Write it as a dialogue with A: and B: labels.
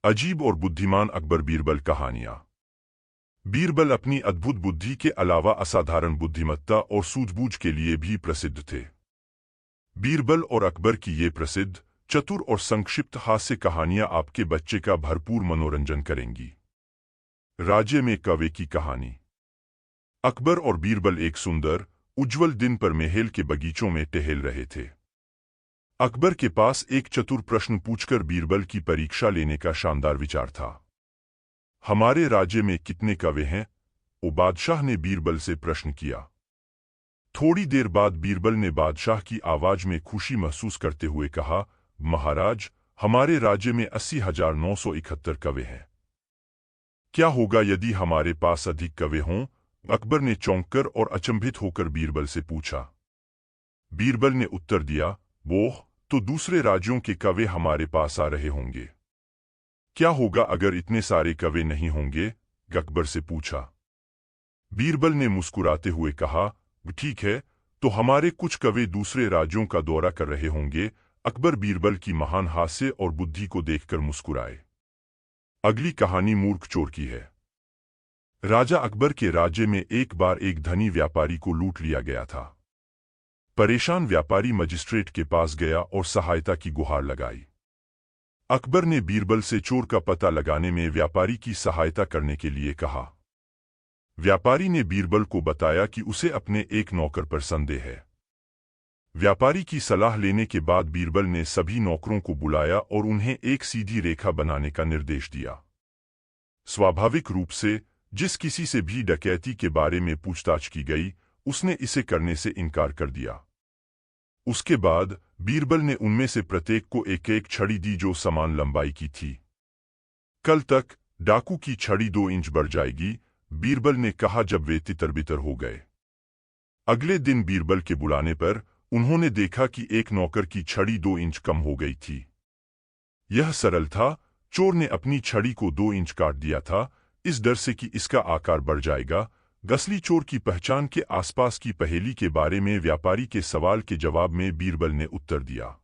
A: अजीब और बुद्धिमान अकबर बीरबल कहानियां। बीरबल अपनी अद्भुत बुद्धि के अलावा असाधारण बुद्धिमत्ता और सूझबूझ के लिए भी प्रसिद्ध थे। बीरबल और अकबर की ये प्रसिद्ध, चतुर और संक्षिप्त हास्य कहानियां आपके बच्चे का भरपूर मनोरंजन करेंगी। राज्य में कौवे की कहानी। अकबर और बीरबल एक सुंदर, उज्ज्वल दिन पर महल के बगीचों में टहल रहे थे। अकबर के पास एक चतुर प्रश्न पूछकर बीरबल की परीक्षा लेने का शानदार विचार था। हमारे राज्य में कितने कौवे हैं? वो बादशाह ने बीरबल से प्रश्न किया। थोड़ी देर बाद बीरबल ने बादशाह की आवाज में खुशी महसूस करते हुए कहा, महाराज, हमारे राज्य में 80,971 कौवे हैं। क्या होगा यदि हमारे पास अधिक कौवे हों? अकबर ने चौंककर और अचंभित होकर बीरबल से पूछा। बीरबल ने उत्तर दिया, वो तो दूसरे राज्यों के कौवे हमारे पास आ रहे होंगे। क्या होगा अगर इतने सारे कौवे नहीं होंगे? अकबर से पूछा। बीरबल ने मुस्कुराते हुए कहा, ठीक है, तो हमारे कुछ कौवे दूसरे राज्यों का दौरा कर रहे होंगे। अकबर बीरबल की महान हास्य और बुद्धि को देखकर मुस्कुराए। अगली कहानी मूर्ख चोर की है। राजा अकबर के राज्य में एक बार एक धनी व्यापारी को लूट लिया गया था। परेशान व्यापारी मजिस्ट्रेट के पास गया और सहायता की गुहार लगाई। अकबर ने बीरबल से चोर का पता लगाने में व्यापारी की सहायता करने के लिए कहा। व्यापारी ने बीरबल को बताया कि उसे अपने एक नौकर पर संदेह है। व्यापारी की सलाह लेने के बाद बीरबल ने सभी नौकरों को बुलाया और उन्हें एक सीधी रेखा बनाने का निर्देश दिया। स्वाभाविक रूप से जिस किसी से भी डकैती के बारे में पूछताछ की गई, उसने इसे करने से इनकार कर दिया। उसके बाद बीरबल ने उनमें से प्रत्येक को एक एक छड़ी दी जो समान लंबाई की थी। कल तक डाकू की छड़ी 2 इंच बढ़ जाएगी, बीरबल ने कहा जब वे तितर-बितर हो गए। अगले दिन बीरबल के बुलाने पर उन्होंने देखा कि एक नौकर की छड़ी 2 इंच कम हो गई थी। यह सरल था, चोर ने अपनी छड़ी को 2 इंच काट दिया था, इस डर से कि इसका आकार बढ़ जाएगा। असली चोर की पहचान के आसपास की पहेली के बारे में व्यापारी के सवाल के जवाब में बीरबल ने उत्तर दिया।